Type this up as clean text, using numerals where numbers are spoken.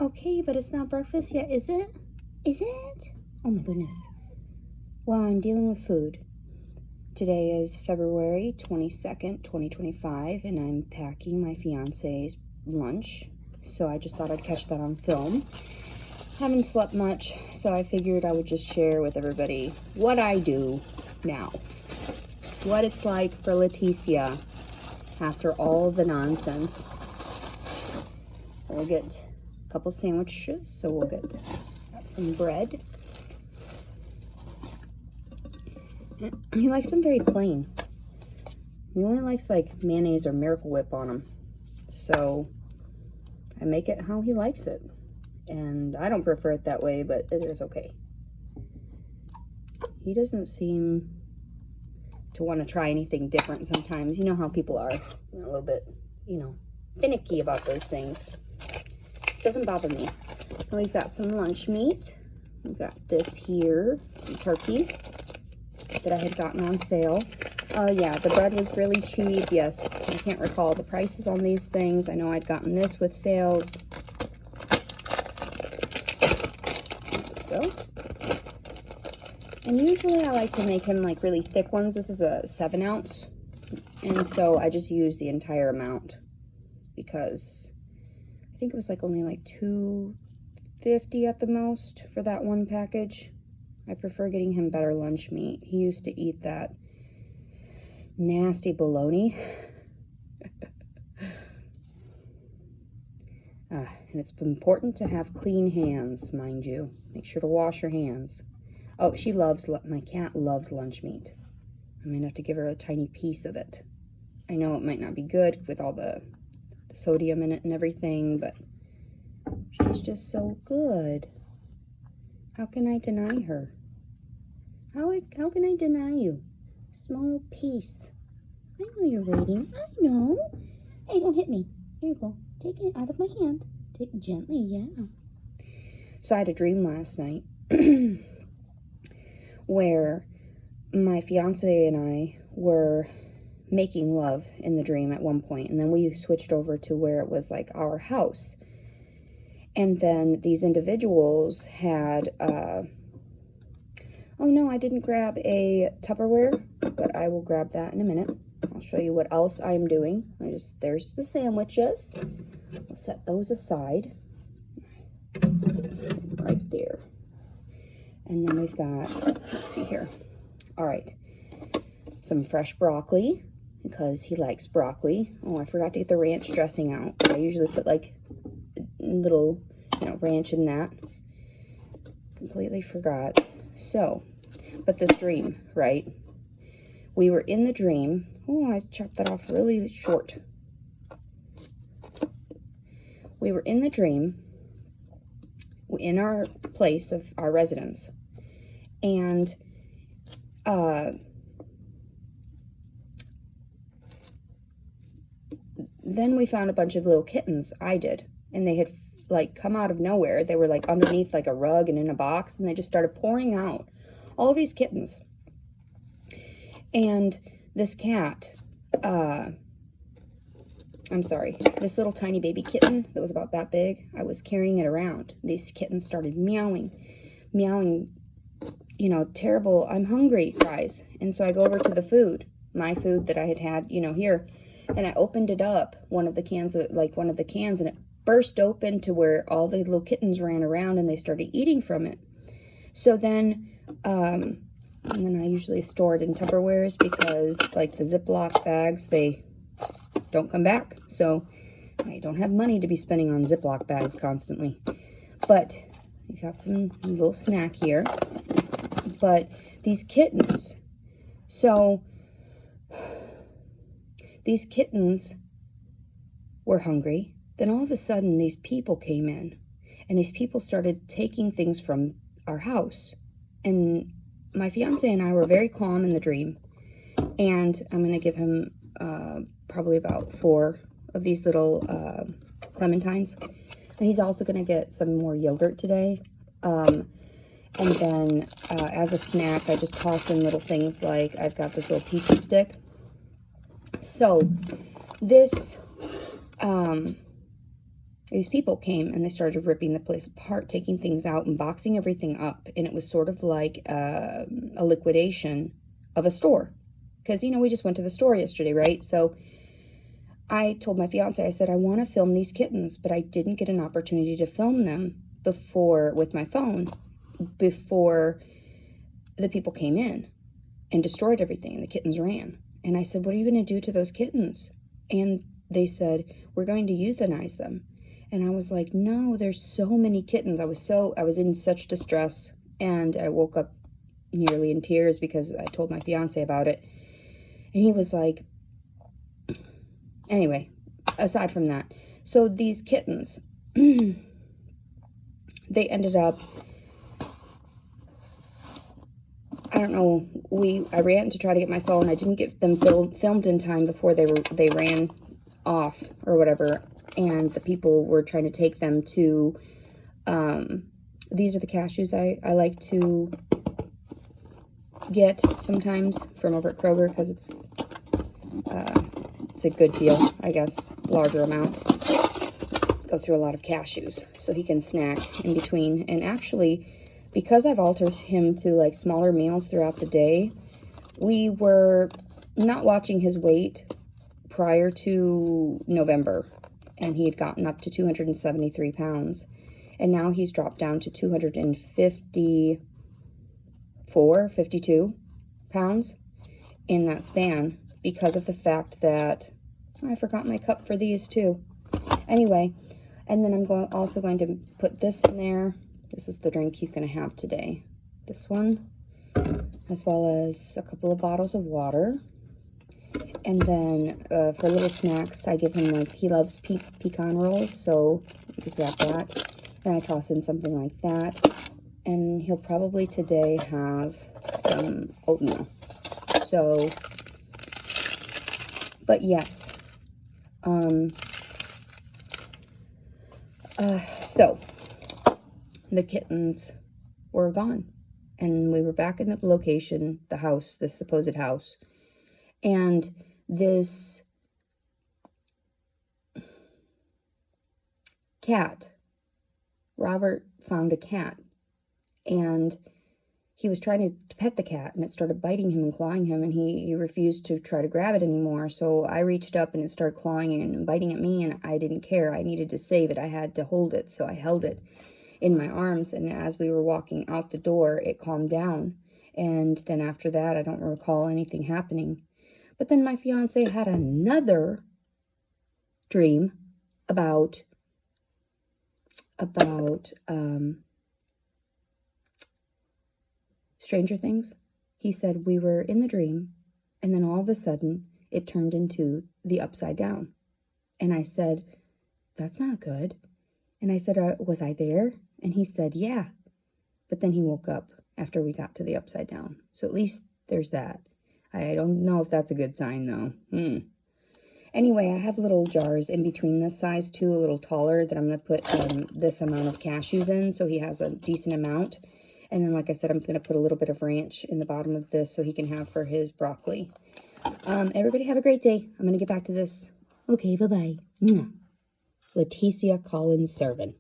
Okay, but it's not breakfast yet, is it? Is it? Oh my goodness. Well, I'm dealing with food. Today is February 22nd, 2025, and I'm packing my fiance's lunch. So I just thought I'd catch that on film. Haven't slept much, so I figured I would just share with everybody what I do now. What it's like for Leticia after all the nonsense. We'll get a couple sandwiches, so we'll get some bread. He likes them very plain. He only likes like mayonnaise or Miracle Whip on them. So I make it how he likes it. And I don't prefer it that way, but it is okay. He doesn't seem to want to try anything different sometimes. You know how people are, a little bit, finicky about those things. Doesn't bother me. And we've got some lunch meat. We've got this here, some turkey that I had gotten on sale. Yeah, the bread was really cheap. Yes, I can't recall the prices on these things. I know I'd gotten this with sales. There we go. And usually I like to make him like really thick ones. This is a 7 ounce. And so I just use the entire amount because I think it was like only like $2.50 at the most for that one package. I prefer getting him better lunch meat. He used to eat that nasty bologna. And it's important to have clean hands, mind you. Make sure to wash your hands. Oh, my cat loves lunch meat. I'm gonna have to give her a tiny piece of it. I know it might not be good with all the sodium in it and everything, but she's just so good. How can I deny her? How can I deny you? Small piece. I know you're waiting. I know. Hey, don't hit me. Here you go. Take it out of my hand. Take it gently, yeah. So I had a dream last night where my fiance and I were making love in the dream at one point, and then we switched over to where it was like our house. And then these individuals had, oh no, I didn't grab a Tupperware, but I will grab that in a minute. I'll show you what else I'm doing. There's the sandwiches. I'll set those aside right there. And then we've got, let's see here. All right, some fresh broccoli because he likes broccoli. Oh, I forgot to get the ranch dressing out. I usually put like little, ranch in that. Completely forgot. So, but this dream, right? We were in the dream. Oh, I chopped that off really short. We were in the dream in our place of our residence. And then we found a bunch of little kittens. I did. And they had like come out of nowhere. They were like underneath like a rug and in a box, and they just started pouring out. All these kittens. And this cat, this little tiny baby kitten that was about that big, I was carrying it around. These kittens started meowing, terrible, I'm hungry cries. And so I go over to the food, my food that I had, here, and I opened it up, one of the cans, and it burst open to where all the little kittens ran around and they started eating from it. So then, and then I usually store it in Tupperwares because like the Ziploc bags, they don't come back. So I don't have money to be spending on Ziploc bags constantly. But we got some little snack here. But these kittens, so these kittens were hungry. Then all of a sudden these people came in and these people started taking things from our house. And my fiance and I were very calm in the dream, and I'm going to give him probably about 4 of these little clementines, and he's also going to get some more yogurt today, and then as a snack I just toss in little things like I've got this little pizza stick. So this these people came and they started ripping the place apart, taking things out and boxing everything up. And it was sort of like a liquidation of a store. Because, we just went to the store yesterday, right? So I told my fiance, I said, I want to film these kittens, but I didn't get an opportunity to film them before with my phone before the people came in and destroyed everything and the kittens ran. And I said, what are you going to do to those kittens? And they said, we're going to euthanize them. And I was like, no, there's so many kittens. I was in such distress, and I woke up nearly in tears because I told my fiance about it. And he was like, anyway, aside from that, so these kittens, they ended up, I don't know, I ran to try to get my phone. I didn't get them filmed in time before they ran off or whatever, and the people were trying to take them to, these are the cashews I like to get sometimes from over at Kroger because it's a good deal, I guess, larger amount. Go through a lot of cashews so he can snack in between. And actually, because I've altered him to like smaller meals throughout the day, we were not watching his weight prior to November, and he had gotten up to 273 pounds. And now he's dropped down to 52 pounds in that span because of the fact that I forgot my cup for these too. Anyway, and then I'm also going to put this in there. This is the drink he's going to have today. This one, as well as a couple of bottles of water. And then for little snacks, I give him, like, he loves pecan rolls, so he's got that. Then I toss in something like that. And he'll probably today have some oatmeal. So, but yes. So, the kittens were gone. And we were back in the location, the house, this supposed house. And this cat, Robert found a cat, and he was trying to pet the cat, and it started biting him and clawing him, and he refused to try to grab it anymore. So I reached up, and it started clawing and biting at me, and I didn't care. I needed to save it. I had to hold it, so I held it in my arms, and as we were walking out the door, it calmed down. And then after that, I don't recall anything happening. But then my fiance had another dream about Stranger Things. He said we were in the dream, and then all of a sudden, it turned into the Upside Down. And I said, that's not good. And I said, was I there? And he said, yeah. But then he woke up after we got to the Upside Down. So at least there's that. I don't know if that's a good sign, though. Anyway, I have little jars in between this size, too, a little taller, that I'm going to put this amount of cashews in, so he has a decent amount. And then, like I said, I'm going to put a little bit of ranch in the bottom of this so he can have for his broccoli. Everybody have a great day. I'm going to get back to this. Okay, bye-bye. Leticia Collins Servin.